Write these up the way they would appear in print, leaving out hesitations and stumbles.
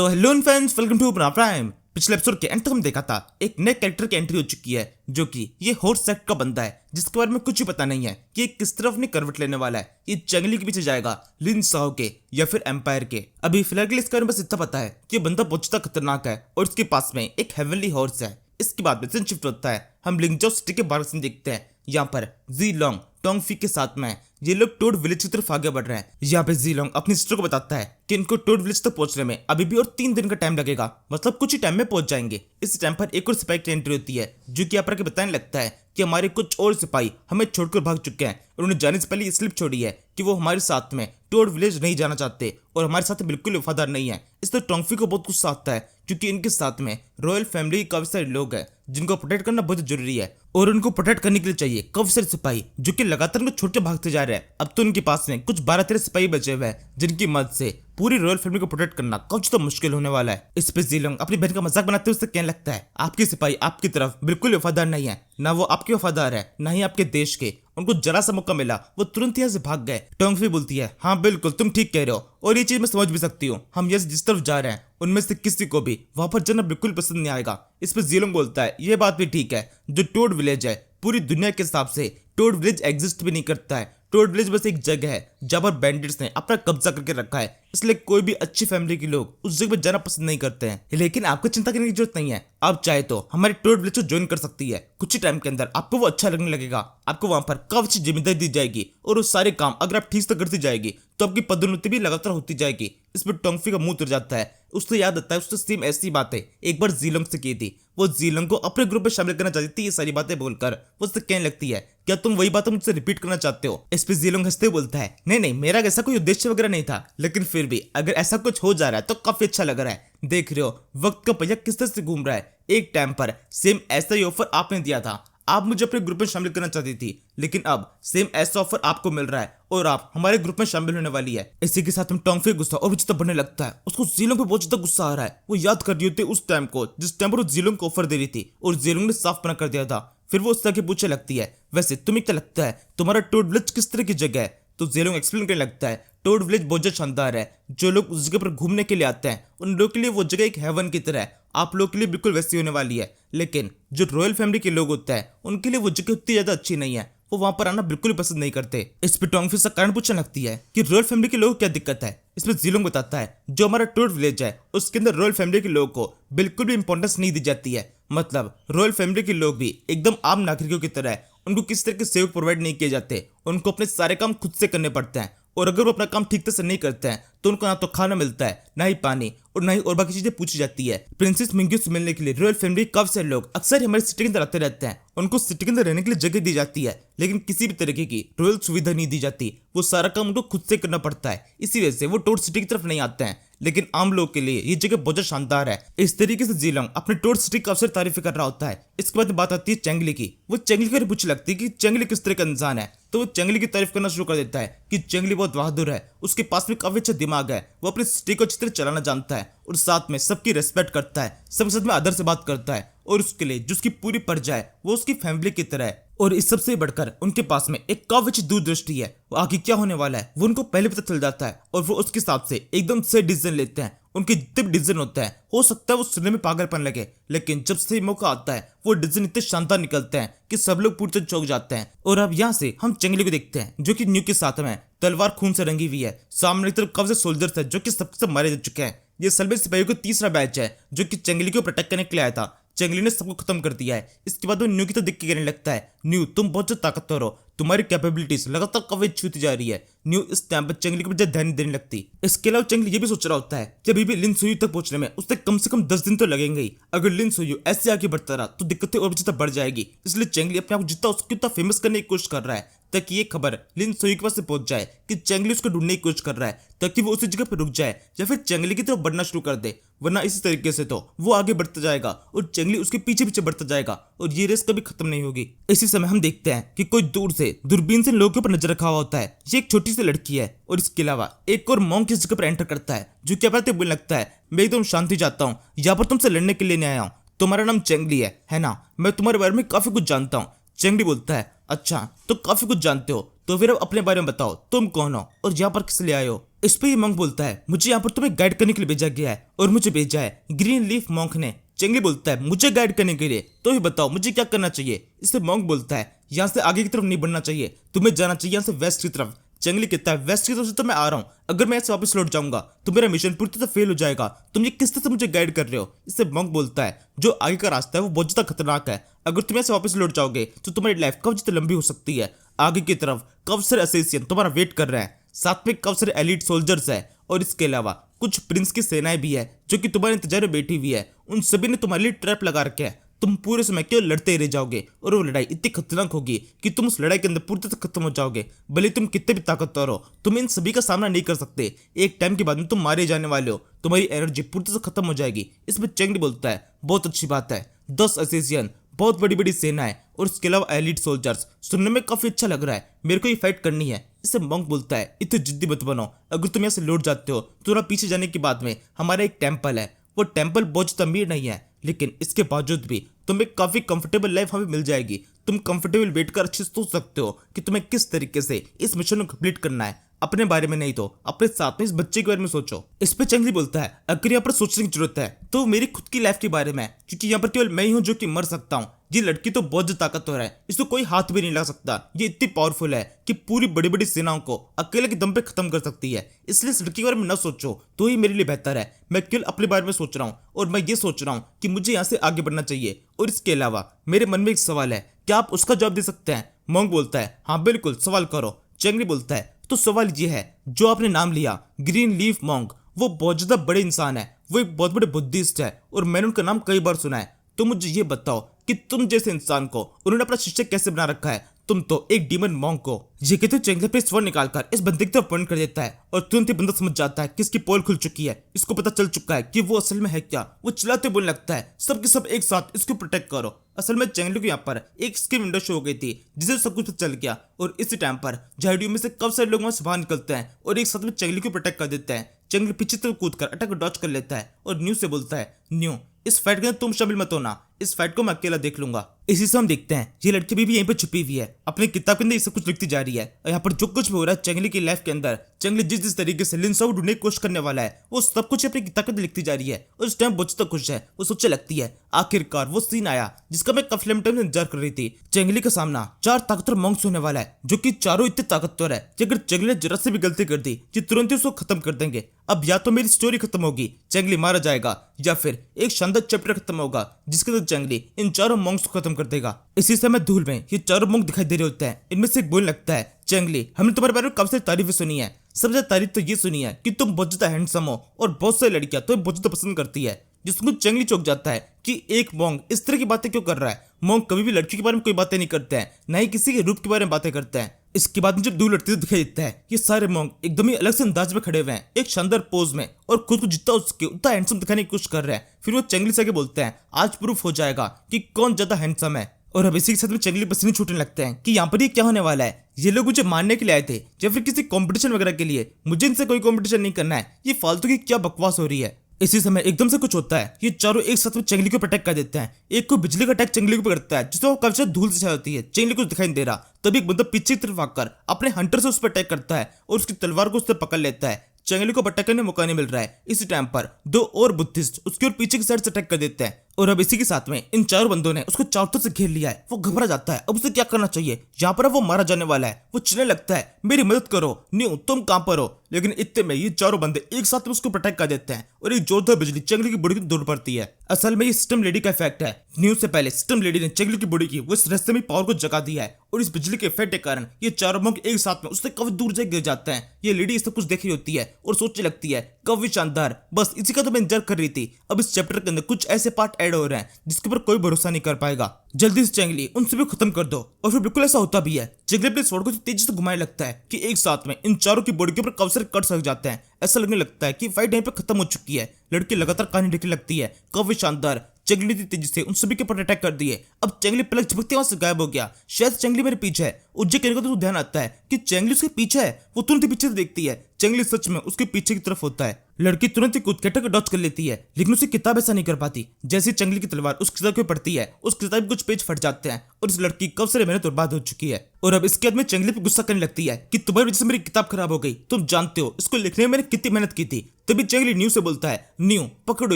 तो hello friends, welcome to अपना prime. पिछले एपिसोड के एंड तक हम देखा था एक नए कैरेक्टर की एंट्री हो चुकी है, जो कि ये हॉर्स सेक्ट का बंदा है, जिसके बारे में कुछ भी पता नहीं है कि ये किस तरफ अपनी करवट लेने वाला है। ये जंगली के पीछे जाएगा, लिन साओ के या फिर एम्पायर के। अभी फिलहाल के लिए इसके बारे में बस इतना पता है कि ये बंदा बहुत ज्यादा खतरनाक है और इसके पास में एक हेवनली हॉर्स है। इसके बाद में सीन शिफ्ट होता है, हम लिंगजाओ सिटी के बाहर सीन देखते हैं। यहाँ पर जी लोंग टोंगफी के साथ में ये लोग टोड विलेज की तरफ आगे बढ़ रहे हैं। यहाँ पे जी लोंग अपनी सिस्टर को बताता है कि इनको टोड विलेज तक पहुंचने में अभी भी और 3 दिन का टाइम लगेगा, मतलब कुछ ही टाइम में पहुंच जाएंगे। इस टाइम पर एक और सिपाही की एंट्री होती है, जो कि यहाँ पर बताने लगता है कि हमारे कुछ और सिपाही हमें छोड़कर भाग चुके हैं और उन्हें जाने से पहले ये स्लिप छोड़ी है कि वो हमारे साथ में टोड विलेज नहीं जाना चाहते और हमारे साथ बिल्कुल वफादार नहीं है। इसलिए टोंगफी को बहुत गुस्सा आता है, क्योंकि इनके साथ में रॉयल फैमिली के काफी सारे लोग हैं जिनको प्रोटेक्ट करना बहुत जरूरी है और उनको प्रोटेक्ट करने के लिए चाहिए काफी सारे सिपाही, जो कि लगातार उनको छोड़ के भागते जा रहे हैं। अब तो उनके पास में कुछ 12-13 सिपाही बचे हुए हैं, जिनकी मदद से पूरी रॉयल फैमिली को प्रोटेक्ट करना कुछ तो मुश्किल होने वाला है। इस पे जी लोंग अपनी बहन का मजाक बनाते हुए उससे कहने लगता है, आपके सिपाही आपकी तरफ बिल्कुल वफादार नहीं है, ना वो आपके वफादार है ना ही आपके देश के। उनको जरा सा मौका मिला वो तुरंत यहाँ से भाग गए। टोंगफी बोलती है, हाँ बिल्कुल तुम ठीक कह रहे हो और ये चीज मैं समझ भी सकती हूँ। हम यहाँ से जिस तरफ जा रहे हैं उनमें से किसी को भी वहां पर जाना बिल्कुल पसंद नहीं आएगा। इस पर जी लोंग बोलता है, ये बात भी ठीक है, जो टोड विलेज है पूरी दुनिया के हिसाब से टोड विलेज एग्जिस्ट भी नहीं करता है। टोड विलेज बस एक जगह है जहां पर बैंडिट्स ने अपना कब्जा करके रखा है, इसलिए कोई भी अच्छी फैमिली के लोग उस जगह पर जाना पसंद नहीं करते हैं। लेकिन आपको चिंता करने की जरूरत नहीं है, आप चाहे तो हमारे टोड विलेज को ज्वाइन कर सकती है। कुछ ही टाइम के अंदर आपको वो अच्छा लगने लगेगा, आपको वहां पर काफी अच्छी जिम्मेदारी दी जाएगी और वो सारे काम अगर आप ठीक से करती जाएगी तो आपकी पदोन्नति भी लगातार होती जाएगी। इस पर टोंगफी का मुंह उतर जाता है। उससे याद आता है उसने सेम ऐसी बातें एक बार जी लोंग से की थी। वो जी लोंग को अपने ग्रुप में शामिल करना चाहती थी। ये सारी बातें बोलकर वो उससे कहने लगती है, क्या तुम वही बातें मुझसे रिपीट करना चाहते हो? इस पे जी लोंग हंसते बोलता है, नहीं नहीं, मेरा ऐसा कोई उद्देश्य वगैरह नहीं था, लेकिन फिर भी अगर ऐसा कुछ हो जा रहा है तो काफी अच्छा लग रहा है। देख रहे हो वक्त का पहिया किस तरह से घूम रहा है। एक टाइम पर सेम ऐसा ही ऑफर आपने दिया था, आप मुझे अपने ग्रुप में शामिल करना चाहती थी, लेकिन अब सेम ऐसा ऑफर आपको मिल रहा है और आप हमारे ग्रुप में शामिल होने वाली है। इसी के साथ हम टोंगफी गुस्सा और भी ज्यादा बढ़ने लगता है। उसको जी लोंग पे बहुत ज्यादा गुस्सा आ रहा है। वो याद कर रही होती है उस टाइम को जिस टाइम पर वो जी लोंग को ऑफर दे रही थी और जी लोंग ने साफ मना कर दिया था। फिर वो उससे आगे पूछने लगती है, वैसे तुम्हें क्या लगता है तुम्हारा टोड विलेज किस तरह की जगह है? तो जी लोंग एक्सप्लेन करने लगता है, टोड विलेज बहुत ज्यादा शानदार है। जो लोग उस जगह पर घूमने के लिए आते हैं उन लोगों के लिए वो जगह एक हेवन की तरह है। आप लोगों के लिए बिल्कुल वैसी होने वाली है, लेकिन जो रॉयल फैमिली के लोग होते हैं उनके लिए वो जगह उतनी ज्यादा अच्छी नहीं है। वो वहां पर आना बिल्कुल पसंद नहीं करते। इस पे टोंगफी से कारण पूछने लगती है कि रॉयल फैमिली के लोगों को क्या दिक्कत है। इसमें जी लोंग बताता है, जो हमारा टोड विलेज है उसके अंदर रॉयल फैमिली के लोगों को बिल्कुल भी इंपॉर्टेंस नहीं दी जाती है। मतलब रॉयल फैमिली के लोग भी एकदम आम नागरिकों की तरह है, उनको किसी तरह के सेवक प्रोवाइड नहीं किए जाते। उनको अपने सारे काम खुद से करने पड़ते हैं और अगर वो अपना काम ठीक से नहीं करते हैं तो उनको ना तो खाना मिलता है, ना ही पानी और ना ही और बाकी चीजें पूछी जाती है। प्रिंसेस मिंग्यू से मिलने के लिए रॉयल फैमिली काफी सारे लोग अक्सर हमारी सिटी के अंदर आते रहते हैं। उनको सिटी के अंदर रहने के लिए जगह दी जाती है, लेकिन किसी भी तरीके की रॉयल सुविधा नहीं दी जाती। वो सारा काम उनको खुद से करना पड़ता है, इसी वजह से वो टोड सिटी की तरफ नहीं आते हैं। लेकिन आम लोग के लिए ये जगह बहुत शानदार है। इस तरीके से जी लोंग अपने टोड सिटी का अवसर तारीफ कर रहा होता है। इसके बाद बात आती है चेंगली की। वो चेंगली को पूछ लगती है कि चेंगली किस तरह का इंसान है, तो वो चेंगली की तारीफ करना शुरू कर देता है कि चेंगली बहुत बहादुर है, उसके पास में काफी अच्छा दिमाग है, वो अपनी सिटी को अच्छी तरह चलाना जानता है और साथ में सबकी रेस्पेक्ट करता है, सबके साथ में आदर से बात करता है और उसके लिए जो उसकी पूरी प्रजा है वो उसकी फैमिली की तरह है। और इस सबसे बढ़कर उनके पास में एक काफी अच्छी दूरदृष्टि है। वो आगे क्या होने वाला है वो उनको पहले पता चल जाता है और वो उसके हिसाब से एकदम से डिसीजन लेते हैं। उनके जितने भी डिसीजन होता है हो सकता है वो सुनने में पागलपन लगे, लेकिन जब सही मौका आता है वो डिसीजन इतने शानदार निकलते हैं कि सब लोग पूरी तरह चौंक जाते हैं। और अब यहाँ से हम चेंगली को देखते हैं, जो कि न्यू के साथ में तलवार खून से रंगी हुई है। सामने की तरफ काफी सोल्जर्स है जो कि सबसे मारे जा चुके हैं। ये सलबे सिपाहियों का तीसरा बैच है जो कि चेंगली को प्रोटेक्ट करने के लिए आया था। चेंगली ने सबको खत्म कर दिया है। इसके बाद वो न्यू की तो देख के कहने लगता है, न्यू तुम बहुत ज्यादा ताकतवर हो, तुम्हारी कैपेबिलिटीज लगातार काफी छूती जा रही है। न्यू इस टाइम पर चेंगली को ध्यान नहीं देने लगती। इसके अलावा चेंगली ये भी सोच रहा होता है कि अभी भी लिन सुयू तक पहुंचने में उससे कम से कम 10 दिन तो लगेंगे ही। अगर लिन सुयू ऐसे आगे बढ़ता रहा तो दिक्कतें और भी ज्यादा बढ़ जाएगी। इसलिए चेंगली अपने आप को जितना उसको उतना फेमस करने की कोशिश कर रहा है, ताकि ये खबर लिन सुयू के पास से पहुंच जाए कि चेंगली उसको ढूंढने की कोशिश कर रहा है, ताकि वो उसी जगह पर रुक जाए या फिर चेंगली की तरफ बढ़ना शुरू कर दे। वरना इसी तरीके से तो वो आगे बढ़ता जाएगा और चेंगली उसके पीछे पीछे बढ़ता जाएगा और ये रेस कभी खत्म नहीं होगी। इसी समय हम देखते हैं कि कोई दूर से दूरबीन से लोगों के ऊपर नजर रखा हुआ होता है। ये एक छोटी सी लड़की है और इसके अलावा एक और मॉन्क इस जगह पर एंटर करता है, जो क्या बात बोलने लगता है, मैं एकदम शांति चाहता हूँ, यहाँ पर तुमसे लड़ने के लिए नहीं आया हूँ। तुम्हारा नाम चेंगली है ना? मैं तुम्हारे बारे में काफी कुछ जानता हूँ। चेंगली बोलता है, अच्छा तो काफी कुछ जानते हो, तो फिर अब अपने बारे में बताओ, तुम कौन हो और यहाँ पर किस लिए आए हो? इस पे ये मंक बोलता है मुझे यहाँ पर तुम्हें गाइड करने के लिए भेजा गया है और मुझे भेजा है ग्रीन लीफ मंक ने। चंगली बोलता है मुझे गाइड करने के लिए, तो ही बताओ मुझे क्या करना चाहिए। इससे मंक बोलता है यहाँ से आगे की तरफ नहीं बढ़ना चाहिए, तुम्हें जाना चाहिए यहाँ से वेस्ट की तरफ। चंगली कहता है वेस्ट की तरफ से तो मैं आ रहा हूँ, अगर मैं ऐसे वापस लौट जाऊंगा तो मेरा मिशन पूरी तरह फेल हो जाएगा, तुम ये किस तरह से मुझे गाइड कर रहे हो। इससे मंक बोलता है जो आगे का रास्ता है वो बहुत ज्यादा खतरनाक है, अगर तुम ऐसे वापस लौट जाओगे तो तुम्हारी लाइफ कब जितनी लंबी हो सकती है। आगे की तरफ कब सारे असेसियन तुम्हारा वेट कर रहे हैं, साथ में कब सारे एलिट सोल्जर्स है और इसके अलावा कुछ प्रिंस की सेनाएं भी है जो कि तुम्हारे इंतजार में बैठी हुई है। उन सभी ने तुम्हारे लिए ट्रैप लगा रखे है, तुम पूरे समय केवल लड़ते ही रह जाओगे और वो लड़ाई इतनी खतरनाक होगी कि तुम उस लड़ाई के अंदर पूरी तरह खत्म हो जाओगे। भले तुम कितने भी ताकतवर हो, तुम इन सभी का सामना नहीं कर सकते, एक टाइम के बाद में तुम मारे जाने वाले हो, तुम्हारी एनर्जी पूरी तरह से खत्म हो जाएगी। इसमें चंगली बोलता है बहुत अच्छी बात है, 10 असेसियन, बहुत बड़ी बड़ी सेनाएं और इसके अलावा एलिट सोल्जर्स, सुनने में काफी अच्छा लग रहा है, मेरे को ये फाइट करनी है। इससे मंक बोलता है इतने जिद्दी मत बनो, अगर तुम यहाँ से लौट जाते हो तो थोड़ा पीछे जाने के बाद में हमारा एक टेम्पल है, वो टेम्पल बहुत ज्यादा अमीर नहीं है, लेकिन इसके बावजूद भी तुम्हें काफी कंफर्टेबल लाइफ हमें मिल जाएगी। तुम कंफर्टेबल बैठकर अच्छे से सोच सकते हो कि तुम्हें किस तरीके से इस मिशन को कंप्लीट करना है, अपने बारे में नहीं तो अपने साथ में इस बच्चे के बारे में सोचो। इस पे चंगली बोलता है अगर यहाँ पर सोचने की जरूरत है तो मेरी खुद की लाइफ के बारे में, क्योंकि यहाँ पर केवल मैं ही हूँ जो कि मर सकता हूँ। ये लड़की तो बहुत ज्यादा ताकतवर है, इसको कोई हाथ भी नहीं लगा सकता, ये इतनी पावरफुल है कि पूरी बड़ी बड़ी सेनाओं को अकेले के दम पे खत्म कर सकती है। इसलिए इस लड़की के बारे में न सोचो तो ही मेरे लिए बेहतर है, मैं केवल अपने बारे में सोच रहा हूँ और मैं ये सोच रहा हूँ कि मुझे यहाँ से आगे बढ़ना चाहिए। और इसके अलावा मेरे मन में एक सवाल है, क्या आप उसका जवाब दे सकते हैं। मंक बोलता है हाँ बिल्कुल सवाल करो। चंगली बोलता है तो सवाल ये है, जो आपने नाम लिया ग्रीन लीफ मंक, वो बहुत ज्यादा बड़े इंसान है, वो एक बहुत बड़े बुद्धिस्ट है और मैंने उनका नाम कई बार सुना है, तो मुझे ये बताओ कि तुम जैसे इंसान को उन्होंने अपना शिष्य कैसे बना रखा है, तुम तो एक डीमन मॉन्क को। ये कहते चंगली पे स्वर निकालकर इस बंदे की तरफ पॉइंट कर देता है और तुरंत ही बंदा समझ जाता है कि इसकी पोल खुल चुकी है, इसको पता चल चुका है कि वो असल में है क्या। वो चिल्लाते बोलने लगता है सब के सब एक साथ इसको प्रोटेक्ट करो। असल में चंगली को यहाँ पर एक स्क्रीन विंडो शो हो गई थी जिसे सब कुछ पता चल गया और इसी टाइम पर झाड़ियों में से कब सारे लोग वहां से बाहर निकलते हैं और एक साथ में चंगली को प्रोटेक्ट कर देते हैं। चंगली पीछे तरफ कूदकर अटैक को डॉच कर लेता है और न्यू से बोलता है न्यू इस फाइट के अंदर तुम शामिल मत होना, इस फाइट को मैं अकेला देख लूंगा। इसी से हम देखते हैं ये लड़की भी यहीं पर छुपी हुई है, अपनी किताब के अंदर ये सब कुछ लिखती जा रही है और यहाँ पर जो कुछ भी हो रहा है चंगली की लाइफ के अंदर, चंगली जिस जिस तरीके से लिंसा को ढूंढने की कोशिश करने वाला है वो सब कुछ अपनी किताब के अंदर लिखती जा रही है। और उस टाइम बहुत खुश है, वो सोचने लगती है आखिरकार वो सीन आया जिसका मैं काफी लंबे टाइम से इंतजार कर रही थी। चंगली का सामना 4 ताकतवर मॉन्क्स होने वाला है जो कि चारों इतने ताकतवर है कि अगर चंगली ने जरा से भी गलती कर दी जो तुरंत ही उसको खत्म कर देंगे। अब या तो मेरी स्टोरी खत्म होगी, चंगली मारा जाएगा, या फिर एक शानदार चैप्टर खत्म होगा जिसके अंदर चंगली इन चारों मॉन्क्स को खत्म कर देगा। इसी समय धूल में ये चारों मॉन्क दिखाई दे रहे होते हैं, इनमें से एक बोलने लगता है चंगली हमने तुम्हारे बारे में काफी सारी तारीफें सुनी है, सबसे ज्यादा तारीफ तो ये सुनी है कि तुम बहुत ज्यादा हैंडसम हो और बहुत सारी लड़कियां तुम्हें बहुत ज्यादा पसंद करती है। जिसको चंगली चौंक जाता है कि एक मॉन्क इस तरह की बातें क्यों कर रहा है। मॉन्क कभी भी लड़की के बारे में कोई बातें नहीं करते हैं, ना ही किसी के रूप के बारे में बातें करते हैं। इसके बाद जब दूर लड़ते दिखाई देता है ये सारे मॉन्क एकदम ही अलग से अंदाज में खड़े हुए हैं एक शानदार पोज में और खुद को जितना उसके उतना हैंडसम दिखाने की कोशिश कर रहे हैं। फिर वो चंगली से आके बोलते हैं आज प्रूफ हो जाएगा कि कौन ज्यादा हैंडसम है। और अब इसी के साथ में चंगली पसीने छूटने लगते हैं कि यहाँ पर ये क्या होने वाला है, ये लोग मुझे मारने के लिए आए थे या फिर किसी कंपटीशन वगैरह के लिए, मुझे इनसे कोई कंपटीशन नहीं करना है, ये फालतू की क्या बकवास हो रही है। इसी समय एकदम से कुछ होता है, ये चारों एक साथ में चंगली को अटैक कर देते हैं। एक को बिजली का अटैक चंगली को पकड़ता है जिससे वो काफी धूल से छाई होती है, चंगली को दिखाई नहीं दे रहा। तभी एक बंदा पीछे की तरफ आकर अपने हंटर से उस पर अटैक करता है और उसकी तलवार को उससे पकड़ लेता है। चंगली को अटैक करने मौका नहीं मिल रहा है। इसी टाइम पर 2 और बुद्धिस्ट उसकी ओर पीछे की साइड से अटैक कर देते हैं और अब इसी के साथ में इन चारों बंदों ने उसको चारों तरफ से घेर लिया है। वो घबरा जाता है, अब उसे क्या करना चाहिए। यहाँ पर वो मारा जाने वाला है, वो चिल्लाने लगता है मेरी मदद करो न्यू, तुम कहां पर हो। लेकिन इतने में ये चारों बंदे एक साथ में उसको अटैक कर देते हैं और एक जोरदार बिजली चंगली की बॉडी को दूर पड़ती है। असल में ये सिस्टम लेडी का इफेक्ट है। न्यू से पहले सिस्टम लेडी ने चंगली की बॉडी की वो इस रास्ते में पावर को जगा दिया है और इस बिजली के इफेक्ट के कारण ये चारों मॉन्क एक साथ में उससे काफी दूर जाकर गिर जाते हैं। ये लेडी सब कुछ देख रही होती है और सोचने लगती है काफी शानदार, बस इसी का तो मैं इंतजार कर रही थी। अब इस चैप्टर के अंदर कुछ ऐसे पार्ट ऐड हो रहे हैं जिसके ऊपर कोई भरोसा नहीं कर पाएगा। जल्दी से चंगली उन सभी को खत्म कर दो। और फिर बिल्कुल ऐसा होता भी है, चंगली अपने स्वॉर्ड को तेजी से घुमाने लगता है कि एक साथ में इन चारों की बॉडी के ऊपर काफी सारे कट्स लग जाते हैं। ऐसा लगने लगता है कि फाइट यहीं पे खत्म हो चुकी है। लड़की लगातार कहानी लिखने लगती है, काफी शानदार। चंगली ने तेजी से उन सभी के ऊपर अटैक कर दिए। अब चंगली पलक झपकते वहां से गायब हो गया, शायद चंगली मेरे पीछे है। उज्जे कहने को तो ध्यान आता है कि चंगली उसके पीछे है। वो तुरंत पीछे से देखती है, चंगली सच में उसके पीछे की तरफ होता है। लड़की तुरंत ही कूद के टक डॉच कर लेती है, लेकिन उसे किताब ऐसा नहीं कर पाती। जैसे चंगली की तलवार उस किताब पे पड़ती है, उस किताब के कुछ पेज फट जाते हैं और इस लड़की कब से मेहनत बर्बाद हो चुकी है। और अब इसके बाद में चंगली पे गुस्सा करने लगती है कि तुम्हारी वजह से मेरी किताब खराब हो गई, तुम जानते हो इसको लिखने में मैंने कितनी मेहनत की थी। तभी चंगली न्यू से बोलता है, न्यू पकड़ो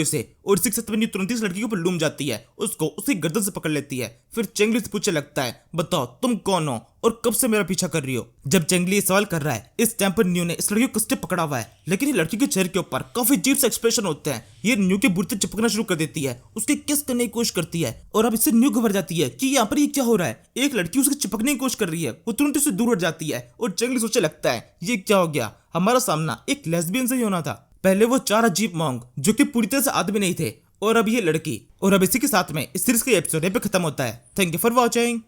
इसे। और इसी के साथ में न्यू तुरंत इस लड़की के ऊपर लूम जाती है, उसको उसकी गर्दन से पकड़ लेती है। फिर चंगली से पूछने लगता है, बताओ तुम कौन हो और कब से मेरा पीछा कर रही हो। जब चंगली ये सवाल कर रहा है, इस टाइम पर न्यू ने इस लड़की को कस के पकड़ा हुआ है, लेकिन ये लड़की के चेहरे के ऊपर काफी अजीब से एक्सप्रेशन होते हैं। ये न्यू के बुढ़ते चिपकना शुरू कर देती है, उसके किस करने की कोशिश करती है। और अब इससे न्यू घबर जाती है कि यहाँ पर ये क्या हो रहा है। एक लड़की उसके चिपकने की कोशिश कर रही है, वो तुरंत उससे दूर हट जाती है। और चंगली सोचने लगता है, ये क्या हो गया, हमारा सामना एक लेस्बियन से ही होना था। पहले वो 4 अजीब मॉन्ग जो कि पूरी तरह से आदमी नहीं थे, और अब ये लड़की। और अब इसी के साथ में इस सीरीज का एपिसोड पे खत्म होता है। Thank you for watching.